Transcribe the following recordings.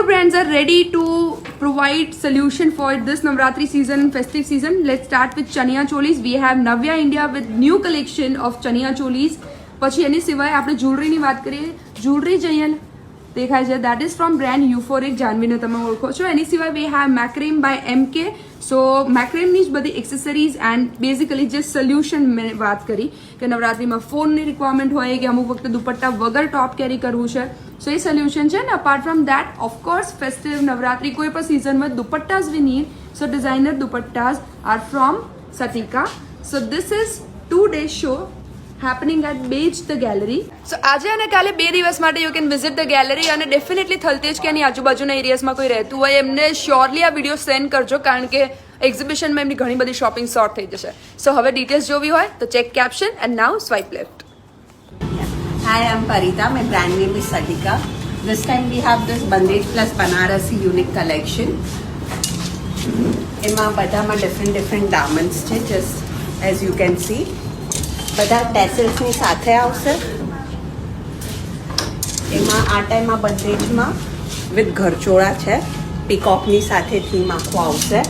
brands are ready to provide solution for this Navratri season and festive season. Let's start with Chaniya Cholis. We have Navya India with new collection of Chaniya Cholis. પછી એની સિવાય આપણે જ્વેલરીની વાત કરીએ, jewellery જ અહીંયા દેખાય છે, that is from brand યુફોરિક, જાનવીને તમે ઓળખો છો. એની સિવાય વી હેવ મેક્રેમ બાય MK. સો મેક્રેમની જ બધી એક્સેસરીઝ એન્ડ બેઝિકલી જે સોલ્યુશન મેં વાત કરી કે નવરાત્રીમાં ફોનની રિક્વાયરમેન્ટ હોય કે અમુક વખતે દુપટ્ટા વગર ટોપ કેરી કરવું છે, સો એ સોલ્યુશન છે ને. Apart from that of course festive Navratri કોઈ પણ સિઝનમાં dupattas we need, so designer dupattas are from Satika. So this is 2 days show happening at Beige the Gallery. So આજે અને કાલે 2 દિવસ માટે you can visit the gallery અને ડેફિનેટલી થલતેજ કે એની આજુબાજુના એરિયાઝમાં કોઈ રહેતું હોય એમને શ્યોરલી આ વિડીયો સેન્ડ કરજો, કારણ કે એક્ઝિબિશનમાં એમની ઘણી બધી શોપિંગ શોર્ટ થઈ જશે. સો હવે ડિટેલ્સ જોવી હોય તો check caption and now swipe left. Hi, I'm Parita. My brand name is Satika. This time we have this Bandej plus Banarasi unique collection. એમાં બધામાં different diamonds છે, just as you can see. બધા ટેસલ્સની સાથે આવશે. એમાં આ ટાઈમમાં બંદેજમાં with ઘરચોળા છે, પીકોકની સાથે થીમ આખું આવશે.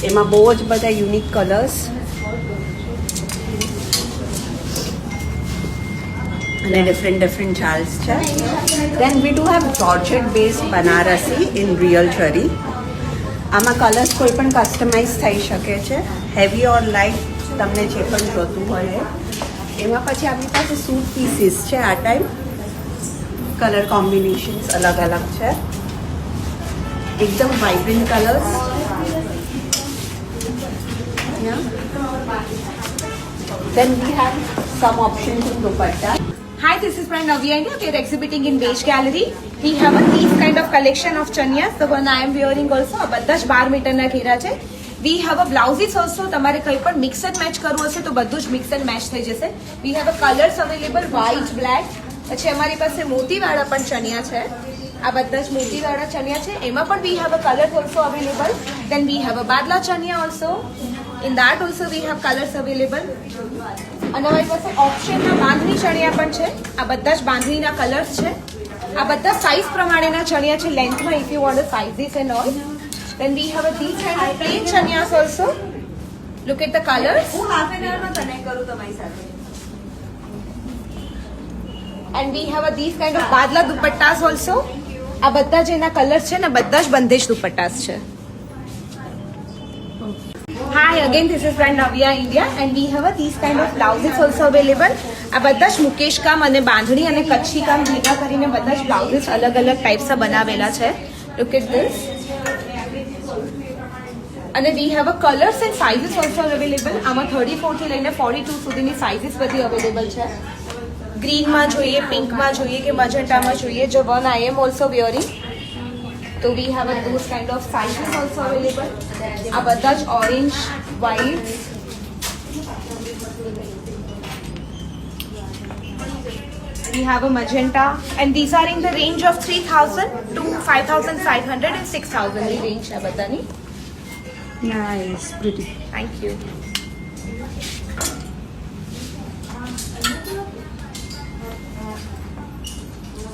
એમાં બહુ જ બધા યુનિક કલર્સ અને ડિફરન્ટ ચાર્લ્સ છે. Then we do have georgette base Banarasi in real zari. આમાં કલર્સ કોઈ પણ કસ્ટમાઇઝ થઈ શકે છે, હેવી ઓર લાઇટ તમને જે પણ જોતું હોય. એમાં પછી આપણી પાસે સૂટ પીસીસ છે. આ ટાઈમ કલર કોમ્બિનેશન્સ અલગ અલગ છે, એકદમ vibrant colours. Then we have some options in dupatta. Hi, this is brand Navya India. We are exhibiting in Beige Gallery. We have a these kind of collection of chanias. The one I am wearing also. આ બધા જ 12 મીટરના ઘેરા છે. We have a blouses also. તમારે કંઈ પણ mix and match કરવું હશે તો બધું જ મિક્સ એન્ડ મેચ થઈ જશે. We have a colors available white, black. પછી અમારી પાસે મોતીવાળા પણ ચણિયા છે. આ બધા જ મોતીવાળા ચણિયા છે. એમાં પણ we have a colors also available. Then we have a બાદલા chaniya also. In that also we have colors available. અને અમારી પાસે ઓપ્શનમાં બાંધણી ચણિયા પણ છે. આ બધા જ બાંધણીના કલર્સ છે. આ બધા સાઇઝ પ્રમાણેના ચણિયા છે લેન્થમાં, if you want the sizes and all. Then we have a these kind of plain chanias also. Look at the colors. હું હાફ એન અવરમાં કનેક્ટ કરું તમારી સાથે. And we have a these kind of badla dupattas also. આ બધા જ એના colours છે ને બધા જ બંદેજ દુપટ્ટાસ છે. Hi, again this is brand Navya India and we have a these kind of blouses also available. આ બધા જ મુકેશ કામ અને બાંધણી અને કચ્છી કામ ભેગા કરીને બધા જ બ્લાઉઝીસ અલગ અલગ ટાઈપ્સના બનાવેલા છે. Look at this. અને વી have a colours and sizes also available. આમાં 34 થી લઈને 42 સુધીની સાઇઝીસ બધી અવેલેબલ છે. ગ્રીનમાં જોઈએ, પિંકમાં જોઈએ કે મજન્ટામાં જોઈએ, જો one I am also wearing. તો we have a those kind of sizes also available. આ બધા જ orange, white, we have a magenta and these are in the range of 3000 to 5500 and 6000 ની રેન્જ છે બધાની. Nice, pretty. Thank you.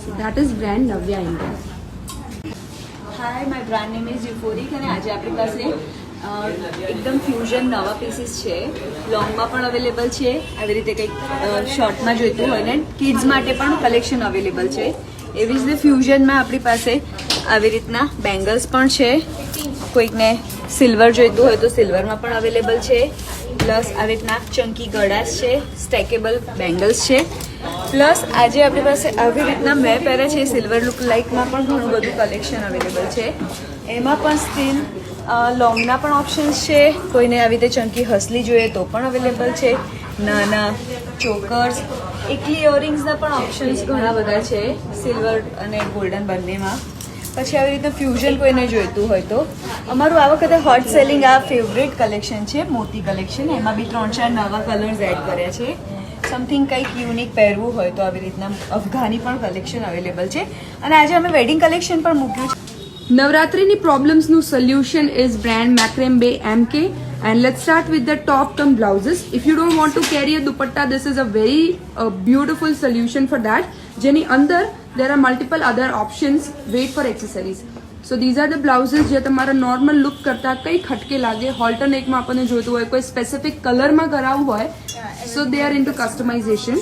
So that is brand Navya India. Hi, my brand name is Euphoric અને આજે આપણી પાસે એકદમ fusion નવા pieces છે. લોંગમાં પણ અવેલેબલ છે, આવી રીતે કંઈક શોર્ટમાં જોઈતું હોય ને કિડ્સ માટે પણ કલેક્શન અવેલેબલ છે. એવી જ રીતે ફ્યુઝનમાં આપણી પાસે આવી રીતના બેંગલ્સ પણ છે. કોઈકને સિલ્વર જોઈતું હોય તો સિલ્વરમાં પણ અવેલેબલ છે. પ્લસ આવી રીતના ચંકી ગળાસ છે, સ્ટેકેબલ બેંગલ્સ છે. પ્લસ આજે આપણી પાસે આવી રીતના મેં પહેર્યા છે સિલ્વર લુક લાઇકમાં પણ ઘણું બધું કલેક્શન અવેલેબલ છે. એમાં પણ સ્ટીલ લોંગના પણ ઓપ્શન્સ છે. કોઈને આવી રીતે ચંકી હસલી જોઈએ તો પણ અવેલેબલ છે. નાના ચોકર્સ, એકલી ઇયરિંગ્સના પણ ઓપ્શન્સ ઘણા બધા છે સિલ્વર અને ગોલ્ડન બંનેમાં. પછી આવી રીતે ફ્યુઝન કોઈને જોઈતું હોય તો અમારું આ વખતે હોટ સેલિંગ આ ફેવરેટ કલેક્શન છે, મોતી કલેક્શન. એમાં બી 3-4 નવા કલર્સ એડ કર્યા છે. સમથિંગ કંઈક યુનિક પહેરવું હોય તો આવી રીતના અફઘાની પણ કલેક્શન અવેલેબલ છે. અને આજે અમે વેડિંગ કલેક્શન પણ મૂક્યું છે. નવરાત્રીની પ્રોબ્લેમ્સનું સોલ્યુશન ઇઝ બ્રાન્ડ મેક્રેમ બે MK. And let's start with the top term blouses. If you don't want to carry a dupatta, this is a very beautiful solution for that. જેની અંદર there are multiple other options. Wait for accessories. So these are the blouses જે તમારા normal look કરતાં કંઈક હટકે લાગે. હોલ્ટર નેકમાં આપણને જોઈતું હોય, કોઈ સ્પેસિફિક કલરમાં કરાવવું હોય, so they are into customization.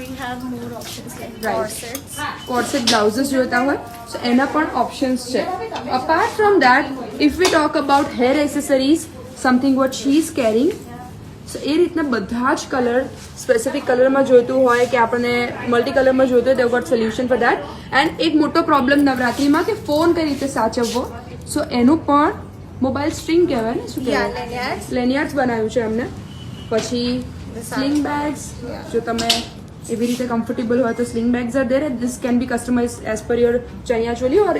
We have more options like Right. corsets. Corset blouses જોઈતા હોય સો એના પણ ઓપ્શન્સ છે. Apart from that if we talk about hair accessories, something what she is carrying, so એ રીતના બધા જ colour specific કલરમાં જોઈતું હોય કે આપણને મલ્ટી કલરમાં જોઈતું હોય, they've got solution for that. And એક મોટો પ્રોબ્લેમ નવરાત્રિમાં કે ફોન કઈ રીતે સાચવવો, સો એનું પણ મોબાઈલ સ્ટ્રિંગ કહેવાય ને, શું Yeah, કહેવાય, lanyards. લેનિયાર્ડ્સ બનાવ્યું છે એમને. પછી સ્લિંગ બેગ્સ, જો તમે એવી રીતે કમ્ફર્ટેબલ હોય તો sling bags are there. This can be customise as per your chaniya choli or